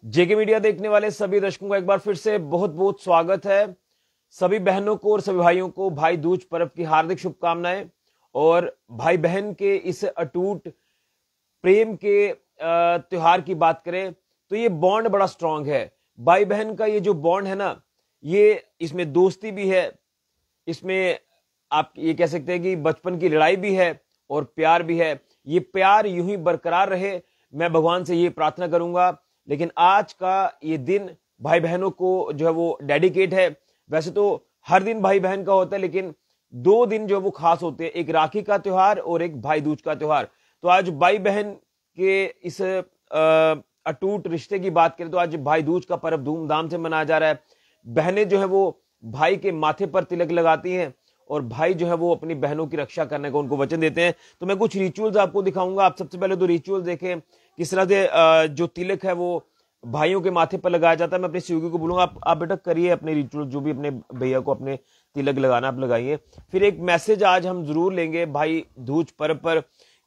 जेके media देखने वाले सभी दर्शकों का एक बार फिर से बहुत बहुत स्वागत है। सभी बहनों को और सभी भाइयों को भाई दूज पर्व की हार्दिक शुभकामनाएं। और भाई बहन के इस अटूट प्रेम के त्योहार की बात करें तो ये बॉन्ड बड़ा स्ट्रांग है। भाई बहन का ये जो बॉन्ड है ना, ये इसमें दोस्ती भी है, इसमें आप ये कह सकते हैं कि बचपन की लड़ाई भी है और प्यार भी है। ये प्यार यूं ही बरकरार रहे, मैं भगवान से ये प्रार्थना करूंगा। लेकिन आज का ये दिन भाई बहनों को जो है वो डेडिकेट है। वैसे तो हर दिन भाई बहन का होता है, लेकिन 2 दिन जो है वो खास होते हैं, एक राखी का त्योहार और एक भाई दूज का त्योहार। तो आज भाई बहन के इस अटूट रिश्ते की बात करें तो आज भाई दूज का पर्व धूमधाम से मनाया जा रहा है। बहनें जो है वो भाई के माथे पर तिलक लगाती हैं और भाई जो है वो अपनी बहनों की रक्षा करने का उनको वचन देते हैं। तो मैं कुछ रिचुअल्स आपको दिखाऊंगा। आप सबसे पहले तो रिचुअल देखें किस तरह से जो तिलक है वो भाइयों के माथे पर लगाया जाता है। मैं अपने सहयोगी को बोलूंगा आप बेटा करिए अपने रिचुअल, जो भी अपने भैया को अपने तिलक लगाना आप लगाइए। फिर एक मैसेज आज हम जरूर लेंगे भाई दूज पर्व पर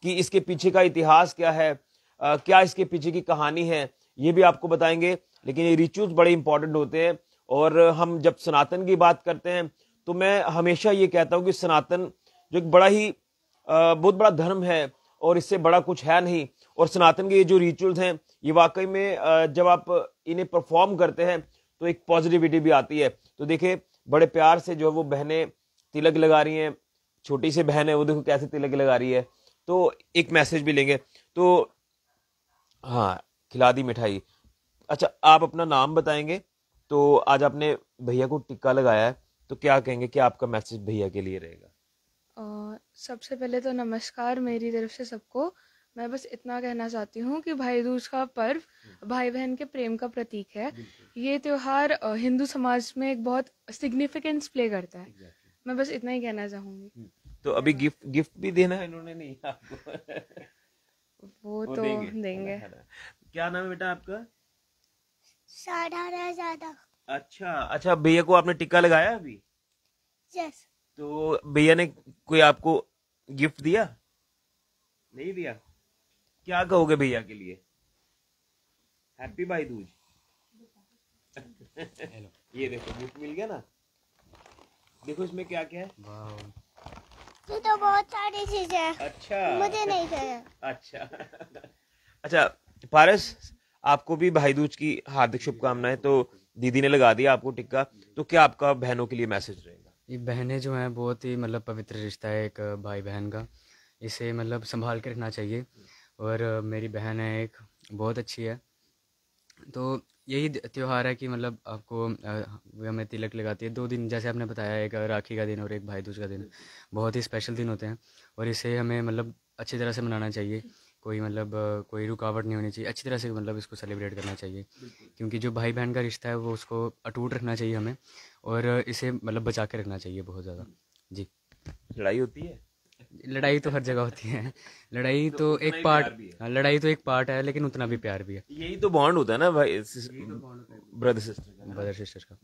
कि इसके पीछे का इतिहास क्या है, क्या इसके पीछे की कहानी है, ये भी आपको बताएंगे। लेकिन ये रिचुअल्स बड़े इंपॉर्टेंट होते हैं। और हम जब सनातन की बात करते हैं तो मैं हमेशा ये कहता हूं कि सनातन जो एक बड़ा ही बहुत बड़ा धर्म है और इससे बड़ा कुछ है नहीं। और सनातन के ये जो रिचुअल्स हैं ये वाकई में जब आप इन्हें परफॉर्म करते हैं तो एक पॉजिटिविटी भी आती है। तो देखिए बड़े प्यार से जो है वो बहनें तिलक लगा रही हैं। छोटी सी बहन है वो देखो कैसे तिलक लगा रही है। तो एक मैसेज भी लेंगे। तो हाँ, खिला दी मिठाई। अच्छा, आप अपना नाम बताएंगे। तो आज आपने भैया को टिक्का लगाया है, तो क्या कहेंगे कि आपका मैसेज भैया के लिए रहेगा? सबसे पहले तो नमस्कार मेरी तरफ से सबको। मैं बस इतना कहना चाहती हूँ कि भाई दूज का पर्व भाई बहन के प्रेम का प्रतीक है। ये त्योहार हिंदू समाज में एक बहुत सिग्निफिकेंस प्ले करता है। मैं बस इतना ही कहना चाहूंगी। तो अभी गिफ्ट गिफ्ट भी देना है इन्होंने, नहीं आपको? वो वो तो देंगे देंगे। है ना? क्या नाम है बेटा आपका? साढ़ा ज्यादा। अच्छा अच्छा, भैया को आपने टिक्का लगाया अभी? यस। तो भैया ने कोई आपको गिफ्ट दिया? नहीं दिया? क्या कहोगे भैया के लिए? हैप्पी भाई दूज। ये देखो गिफ्ट मिल गया ना। देखो इसमें क्या क्या है। ये तो बहुत सारी चीजें हैं। अच्छा मुझे नहीं चाहिए। अच्छा अच्छा, पारस आपको भी भाई दूज की हार्दिक शुभकामनाएं। तो दीदी ने लगा दिया आपको टिक्का, तो क्या आपका बहनों के लिए मैसेज रहेगा? ये बहनें जो हैं बहुत ही मतलब पवित्र रिश्ता है एक भाई बहन का। इसे मतलब संभाल के रखना चाहिए। और मेरी बहन है एक, बहुत अच्छी है। तो यही त्योहार है कि मतलब आपको वो हमें तिलक लगाती है 2 दिन, जैसे आपने बताया, एक राखी का दिन और एक भाई दूज का दिन। बहुत ही स्पेशल दिन होते हैं और इसे हमें मतलब अच्छी तरह से मनाना चाहिए। कोई मतलब कोई रुकावट नहीं होनी चाहिए, अच्छी तरह से मतलब इसको सेलिब्रेट करना चाहिए। क्योंकि जो भाई बहन का रिश्ता है वो उसको अटूट रखना चाहिए हमें। और इसे मतलब बचा के रखना चाहिए बहुत ज़्यादा। जी। लड़ाई होती है लड़ाई तो हर जगह होती है। लड़ाई तो तो उतना एक ही पार्ट, प्यार भी है। हाँ, लड़ाई तो एक पार्ट है, लेकिन उतना भी प्यार भी है। यही तो बॉन्ड होता है ना भाई, ब्रदर सिस्टर का, है ना? ब्रदर सिस्टर का।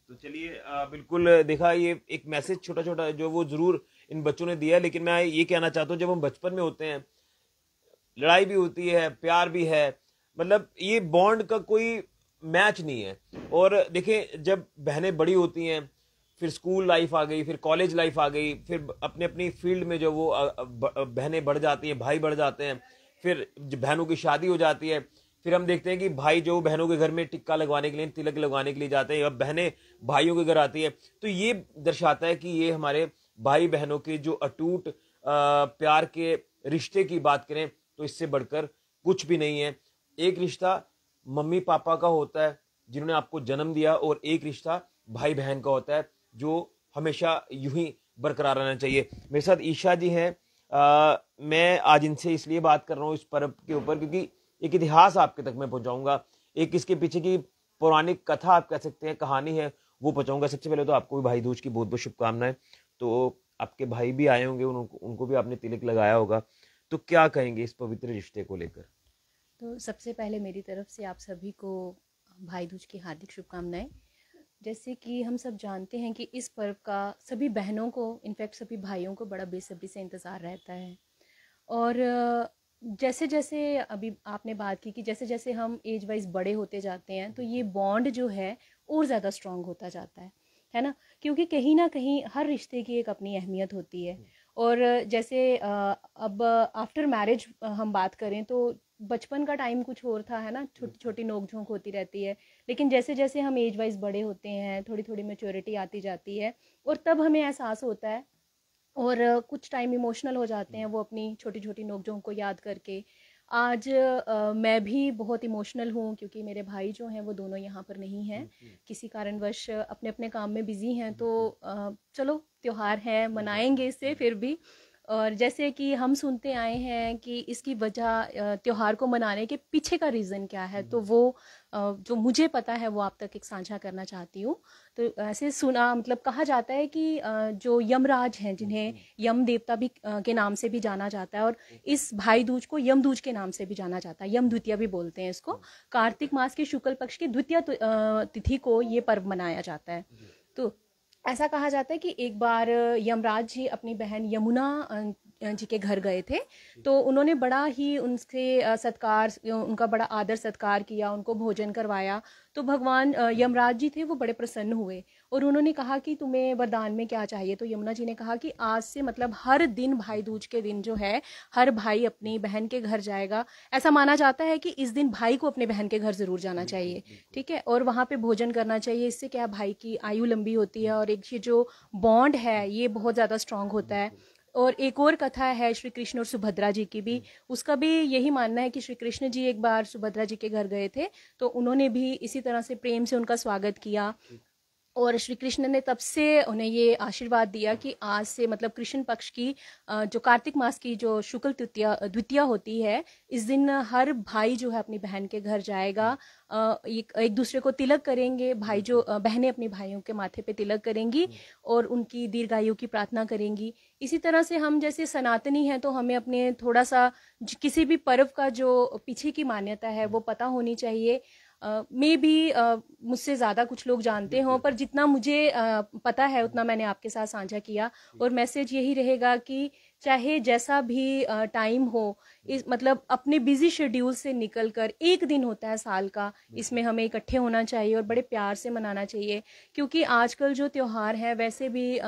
तो चलिए बिल्कुल देखा, ये एक मैसेज छोटा छोटा जो वो जरूर इन बच्चों ने दिया। लेकिन मैं ये कहना चाहता हूँ जब हम बचपन में होते हैं लड़ाई भी होती है, प्यार भी है, मतलब ये बॉन्ड का कोई मैच नहीं है। और देखिए जब बहनें बड़ी होती हैं, फिर स्कूल लाइफ आ गई, फिर कॉलेज लाइफ आ गई, फिर अपने अपनी फील्ड में जो वो बहनें बढ़ जाती हैं, भाई बढ़ जाते हैं, फिर बहनों की शादी हो जाती है। फिर हम देखते हैं कि भाई जो बहनों के घर में टिक्का लगवाने के लिए, तिलक लगवाने के लिए जाते हैं, अब बहनें भाइयों के घर आती है। तो ये दर्शाता है कि ये हमारे भाई बहनों के जो अटूट प्यार के रिश्ते की बात करें तो इससे बढ़कर कुछ भी नहीं है। एक रिश्ता मम्मी पापा का होता है जिन्होंने आपको जन्म दिया, और एक रिश्ता भाई बहन का होता है जो हमेशा यूं ही बरकरार रहना चाहिए। मेरे साथ ईशा जी हैं। मैं आज इनसे इसलिए बात कर रहा हूँ इस पर्व के ऊपर क्योंकि एक इतिहास आपके तक मैं पहुंचाऊंगा, एक इसके पीछे की पौराणिक कथा आप कह सकते हैं, कहानी है, वो पहुंचाऊंगा। सबसे पहले तो आपको भी भाई दूज की बहुत बहुत शुभकामनाएं। तो आपके भाई भी आए होंगे, उनको भी आपने तिलक लगाया होगा, तो क्या कहेंगे इस पवित्र रिश्ते को लेकर? तो सबसे पहले मेरी तरफ से आप सभी को भाई दूज की हार्दिक शुभकामनाएं। जैसे कि हम सब जानते हैं कि इस पर्व का सभी बहनों को, इनफैक्ट सभी भाइयों को बड़ा बेसब्री से इंतज़ार रहता है। और जैसे जैसे अभी आपने बात की कि जैसे जैसे हम एज वाइज बड़े होते जाते हैं तो ये बॉन्ड जो है और ज़्यादा स्ट्रांग होता जाता है ना, क्योंकि कहीं ना कहीं हर रिश्ते की एक अपनी अहमियत होती है। और जैसे अब आफ्टर मैरिज हम बात करें तो बचपन का टाइम कुछ और था, है ना, छोटी छोटी नोक झोंक होती रहती है, लेकिन जैसे जैसे हम एज वाइज बड़े होते हैं थोड़ी थोड़ी मेच्योरिटी आती जाती है और तब हमें एहसास होता है और कुछ टाइम इमोशनल हो जाते हैं वो अपनी छोटी छोटी नोक-झोंक को याद करके। आज मैं भी बहुत इमोशनल हूँ क्योंकि मेरे भाई जो हैं वो दोनों यहाँ पर नहीं हैं, किसी कारणवश अपने अपने काम में बिज़ी हैं। तो चलो त्योहार है, मनाएंगे इसे फिर भी। और जैसे कि हम सुनते आए हैं कि इसकी वजह त्योहार को मनाने के पीछे का रीज़न क्या है, तो वो जो मुझे पता है वो आप तक एक साझा करना चाहती हूँ। तो ऐसे सुना, मतलब कहा जाता है कि जो यमराज हैं, जिन्हें यम देवता भी के नाम से भी जाना जाता है, और इस भाई दूज को यम दूज के नाम से भी जाना जाता है, यम द्वितीया भी बोलते हैं इसको। कार्तिक मास के शुक्ल पक्ष की द्वितीय तिथि को ये पर्व मनाया जाता है। तो ऐसा कहा जाता है कि एक बार यमराज जी अपनी बहन यमुना जी के घर गए थे, तो उन्होंने बड़ा ही उनसे सत्कार, उनका बड़ा आदर सत्कार किया, उनको भोजन करवाया। तो भगवान यमराज जी थे वो बड़े प्रसन्न हुए और उन्होंने कहा कि तुम्हें वरदान में क्या चाहिए। तो यमुना जी ने कहा कि आज से मतलब हर दिन भाई दूज के दिन जो है हर भाई अपनी बहन के घर जाएगा। ऐसा माना जाता है कि इस दिन भाई को अपने बहन के घर जरूर जाना चाहिए, ठीक है, और वहाँ पे भोजन करना चाहिए। इससे क्या, भाई की आयु लंबी होती है और एक ये जो बॉन्ड है ये बहुत ज़्यादा स्ट्रांग होता है। और एक और कथा है श्री कृष्ण और सुभद्रा जी की भी, उसका भी यही मानना है कि श्री कृष्ण जी एक बार सुभद्रा जी के घर गए थे, तो उन्होंने भी इसी तरह से प्रेम से उनका स्वागत किया और श्री कृष्ण ने तब से उन्हें ये आशीर्वाद दिया कि आज से मतलब कृष्ण पक्ष की जो कार्तिक मास की जो शुक्ल द्वितीया होती है, इस दिन हर भाई जो है अपनी बहन के घर जाएगा, एक दूसरे को तिलक करेंगे, भाई जो बहनें अपनी भाइयों के माथे पे तिलक करेंगी और उनकी दीर्घायु की प्रार्थना करेंगी। इसी तरह से हम जैसे सनातनी हैं तो हमें अपने थोड़ा सा किसी भी पर्व का जो पीछे की मान्यता है वो पता होनी चाहिए। मे बी मुझसे ज़्यादा कुछ लोग जानते हों, पर जितना मुझे पता है उतना मैंने आपके साथ साझा किया। और मैसेज यही रहेगा कि चाहे जैसा भी टाइम हो, इस मतलब अपने बिजी शेड्यूल से निकलकर एक दिन होता है साल का, इसमें हमें इकट्ठे होना चाहिए और बड़े प्यार से मनाना चाहिए। क्योंकि आजकल जो त्योहार है वैसे भी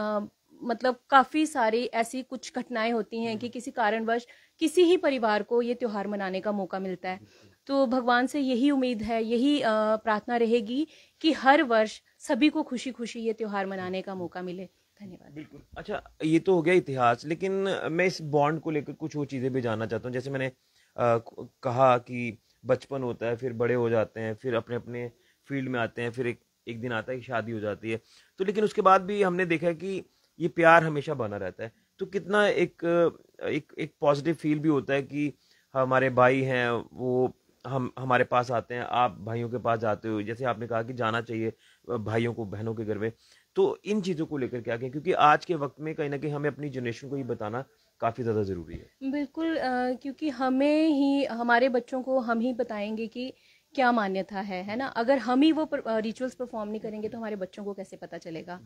मतलब काफ़ी सारी ऐसी कुछ घटनाएं होती हैं कि किसी कारणवश किसी ही परिवार को ये त्योहार मनाने का मौका मिलता है। तो भगवान से यही उम्मीद है, यही प्रार्थना रहेगी कि हर वर्ष सभी को खुशी खुशी ये त्योहार मनाने का मौका मिले। धन्यवाद। बिल्कुल। अच्छा, ये तो हो गया इतिहास, लेकिन मैं इस बॉन्ड को लेकर कुछ और चीज़ें भी जानना चाहता हूँ। जैसे मैंने कहा कि बचपन होता है, फिर बड़े हो जाते हैं, फिर अपने अपने फील्ड में आते हैं, फिर एक दिन आता है कि शादी हो जाती है। तो लेकिन उसके बाद भी हमने देखा है कि ये प्यार हमेशा बना रहता है। तो कितना एक पॉजिटिव फील भी होता है कि हमारे भाई हैं, वो हम हमारे पास आते हैं, आप भाइयों के पास जाते हो, जैसे आपने कहा कि जाना चाहिए भाइयों को बहनों के घर में। तो इन चीज़ों को लेकर क्या कहें, क्योंकि आज के वक्त में कहीं ना कहीं हमें अपनी जनरेशन को ये बताना काफ़ी ज़्यादा ज़रूरी है। बिल्कुल, क्योंकि हमें ही, हमारे बच्चों को हम ही बताएंगे कि क्या मान्यता है ना। अगर हम ही वो रिचुअल्स परफॉर्म नहीं करेंगे तो हमारे बच्चों को कैसे पता चलेगा।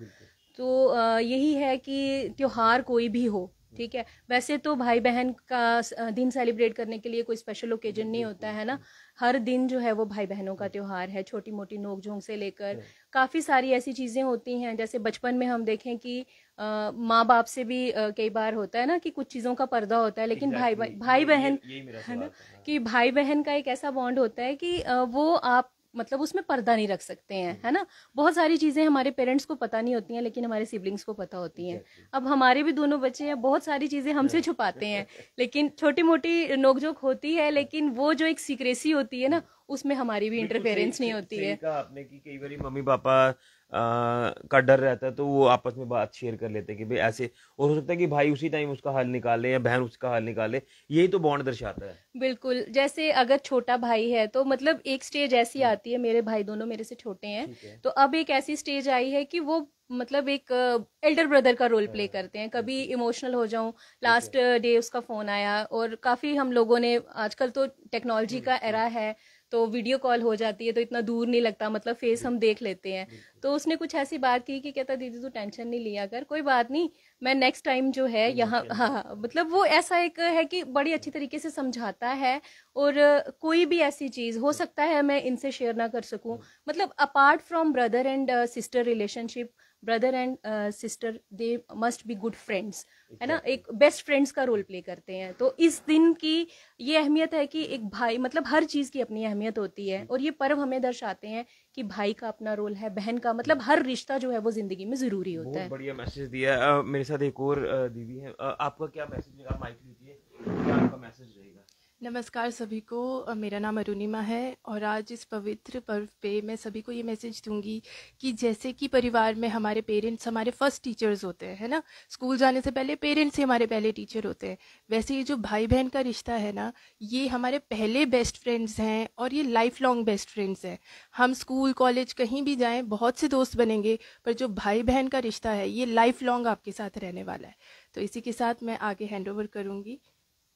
तो यही है कि त्योहार कोई भी हो, ठीक है, वैसे तो भाई बहन का दिन सेलिब्रेट करने के लिए कोई स्पेशल ओकेजन नहीं होता है ना। हर दिन जो है वो भाई बहनों का त्योहार है, छोटी मोटी नोक झोंक से लेकर काफ़ी सारी ऐसी चीज़ें होती हैं। जैसे बचपन में हम देखें कि माँ बाप से भी कई बार होता है ना कि कुछ चीज़ों का पर्दा होता है, लेकिन भाई बहन, है ना, कि भाई बहन का एक ऐसा बॉन्ड होता है कि वो आप मतलब उसमें पर्दा नहीं रख सकते हैं, है ना। बहुत सारी चीज़ें हमारे पेरेंट्स को पता नहीं होती हैं लेकिन हमारे सिबलिंग्स को पता होती हैं। अब हमारे भी दोनों बच्चे हैं, बहुत सारी चीज़ें हमसे छुपाते हैं, लेकिन छोटी मोटी नोकझोंक होती है, लेकिन वो जो एक सीक्रेसी होती है ना, उसमें हमारी भी इंटरफेरेंस नहीं होती है। कहा आपने कि कई बार मम्मी पापा का डर रहता है तो वो आपस में बात शेयर कर लेते हैं कि भाई ऐसे, और हो सकता है कि भाई उसी टाइम उसका हल निकाले या बहन उसका हल निकाले। यही तो बॉन्ड दर्शाता है। बिल्कुल, जैसे अगर छोटा भाई है तो मतलब एक स्टेज ऐसी आती है, मेरे भाई दोनों मेरे से छोटे हैं, तो अब एक ऐसी स्टेज आई है कि वो मतलब एक एल्डर ब्रदर का रोल प्ले करते हैं। कभी इमोशनल हो जाऊं, लास्ट डे उसका फोन आया, और काफी हम लोगों ने, आजकल तो टेक्नोलॉजी का एरा है तो वीडियो कॉल हो जाती है तो इतना दूर नहीं लगता, मतलब फेस हम देख लेते हैं। तो उसने कुछ ऐसी बात की कि कहता दीदी तू टेंशन नहीं लिया कर, कोई बात नहीं, मैं नेक्स्ट टाइम जो है यहाँ, हाँ मतलब वो ऐसा एक है कि बड़ी अच्छी तरीके से समझाता है। और कोई भी ऐसी चीज़ हो सकता है मैं इनसे शेयर ना कर सकूं, मतलब apart from brother and sister relationship, brother and sister they must be good friends, है ना, एक बेस्ट फ्रेंड्स का रोल प्ले करते हैं। तो इस दिन की ये अहमियत है कि एक भाई, मतलब हर चीज़ की अपनी अहमियत होती है, और ये पर्व हमें दर्शाते हैं कि भाई का अपना रोल है, बहन का, मतलब हर रिश्ता जो है वो जिंदगी में ज़रूरी होता बहुत है। बढ़िया मैसेज दिया है। मेरे साथ एक और दीदी है, आपका क्या मैसेज, आप माइक लीजिए, क्या आपका मैसेज रहेगा? नमस्कार सभी को, मेरा नाम अरुणिमा है और आज इस पवित्र पर्व पे मैं सभी को ये मैसेज दूंगी कि जैसे कि परिवार में हमारे पेरेंट्स हमारे फर्स्ट टीचर्स होते हैं, है ना, स्कूल जाने से पहले पेरेंट्स ही हमारे पहले टीचर होते हैं, वैसे ये जो भाई बहन का रिश्ता है ना, ये हमारे पहले बेस्ट फ्रेंड्स हैं और ये लाइफ लॉन्ग बेस्ट फ्रेंड्स हैं। हम स्कूल कॉलेज कहीं भी जाएँ बहुत से दोस्त बनेंगे, पर जो भाई बहन का रिश्ता है ये लाइफ लॉन्ग आपके साथ रहने वाला है। तो इसी के साथ मैं आगे हैंड ओवर करूँगी।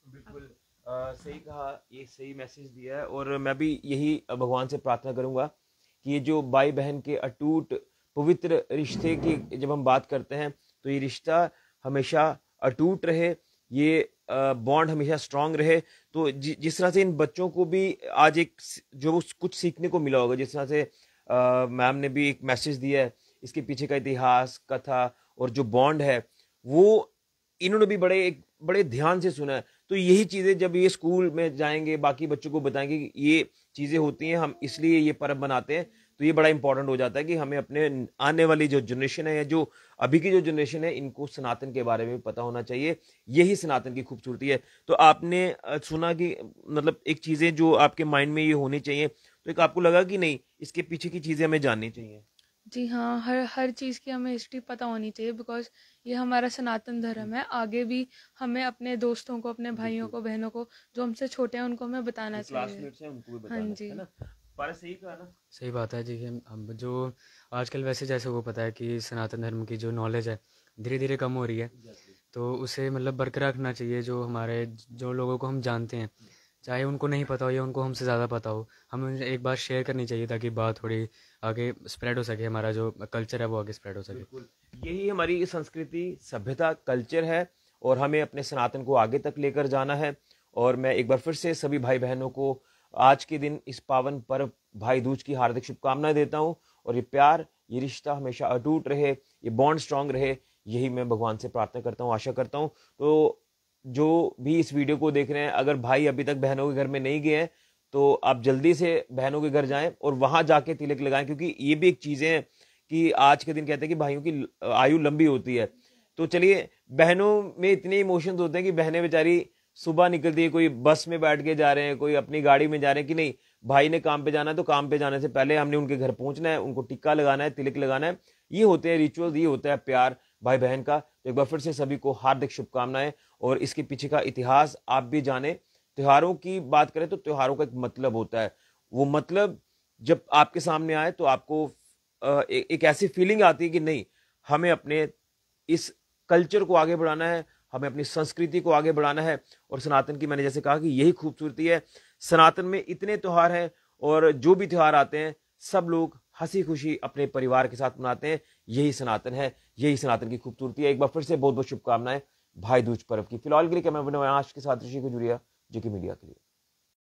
बिल्कुल सही कहा, ये सही मैसेज दिया है। और मैं भी यही भगवान से प्रार्थना करूंगा कि ये जो भाई बहन के अटूट पवित्र रिश्ते की जब हम बात करते हैं तो ये रिश्ता हमेशा अटूट रहे, ये बॉन्ड हमेशा स्ट्रांग रहे। तो जिस तरह से इन बच्चों को भी आज एक जो कुछ सीखने को मिला होगा, जिस तरह से मैम ने भी एक मैसेज दिया है, इसके पीछे का इतिहास, कथा और जो बॉन्ड है वो इन्होंने भी बड़े ध्यान से सुना है। तो यही चीजें जब ये स्कूल में जाएंगे, बाकी बच्चों को बताएंगे कि ये चीजें होती हैं, हम इसलिए ये पर्व बनाते हैं, तो ये बड़ा इंपॉर्टेंट हो जाता है कि हमें अपने आने वाली जो जनरेशन है या जो अभी की जो जनरेशन है, इनको सनातन के बारे में पता होना चाहिए। यही सनातन की खूबसूरती है। तो आपने सुना कि मतलब एक चीजें जो आपके माइंड में ये होनी चाहिए, तो एक आपको लगा कि नहीं, इसके पीछे की चीजें हमें जाननी चाहिए। जी हाँ, हर चीज़ की हमें हिस्ट्री पता होनी चाहिए, बिकॉज ये हमारा सनातन धर्म है। आगे भी हमें अपने दोस्तों को, अपने भाइयों को, बहनों को, जो हमसे छोटे हैं, उनको हमें बताना चाहिए। क्लासमेट्स हैं उनको भी हाँ बताना जी। है ना। पर सही कहा ना। सही बात है जी। हम जो आजकल वैसे जैसे वो पता है कि सनातन धर्म की जो नॉलेज है धीरे धीरे कम हो रही है, तो उसे मतलब बरकरार रखना चाहिए। जो हमारे जो लोगों को हम जानते हैं, चाहे उनको नहीं पता हो या उनको हमसे ज़्यादा पता हो, हमें उनसे एक बार शेयर करनी चाहिए ताकि बात थोड़ी आगे स्प्रेड हो सके, हमारा जो कल्चर है वो आगे स्प्रेड हो सके। बिल्कुल, यही हमारी संस्कृति, सभ्यता, कल्चर है और हमें अपने सनातन को आगे तक लेकर जाना है। और मैं एक बार फिर से सभी भाई बहनों को आज के दिन इस पावन पर्व भाई दूज की हार्दिक शुभकामनाएं देता हूं। और ये प्यार, ये रिश्ता हमेशा अटूट रहे, ये बॉन्ड स्ट्रांग रहे, यही मैं भगवान से प्रार्थना करता हूँ, आशा करता हूँ। तो जो भी इस वीडियो को देख रहे हैं, अगर भाई अभी तक बहनों के घर में नहीं गए हैं तो आप जल्दी से बहनों के घर जाएं और वहां जाके तिलक लगाएं, क्योंकि ये भी एक चीजें हैं कि आज के दिन कहते हैं कि भाइयों की आयु लंबी होती है। तो चलिए, बहनों में इतने इमोशंस होते हैं कि बहनें बेचारी सुबह निकलती है, कोई बस में बैठ के जा रहे हैं, कोई अपनी गाड़ी में जा रहे हैं कि नहीं, भाई ने काम पे जाना है तो काम पे जाने से पहले हमने उनके घर पहुंचना है, उनको टिक्का लगाना है, तिलक लगाना है। ये होते हैं रिचुअल्स, ये होता है प्यार भाई बहन का। तो एक बार फिर से सभी को हार्दिक शुभकामनाएं। और इसके पीछे का इतिहास आप भी जाने। त्योहारों की बात करें तो त्योहारों का एक मतलब होता है, वो मतलब जब आपके सामने आए तो आपको एक ऐसी फीलिंग आती है कि नहीं, हमें अपने इस कल्चर को आगे बढ़ाना है, हमें अपनी संस्कृति को आगे बढ़ाना है। और सनातन की, मैंने जैसे कहा कि यही खूबसूरती है। सनातन में इतने त्योहार हैं और जो भी त्योहार आते हैं सब लोग हंसी खुशी अपने परिवार के साथ मनाते हैं। यही सनातन है, यही सनातन की खूबसूरती है। एक बार फिर से बहुत बहुत शुभकामनाएं भाई दूज पर्व की। फिलहाल के लिए कैमरा आज के साथ ऋषि को जुड़िया, जो कि मीडिया के लिए।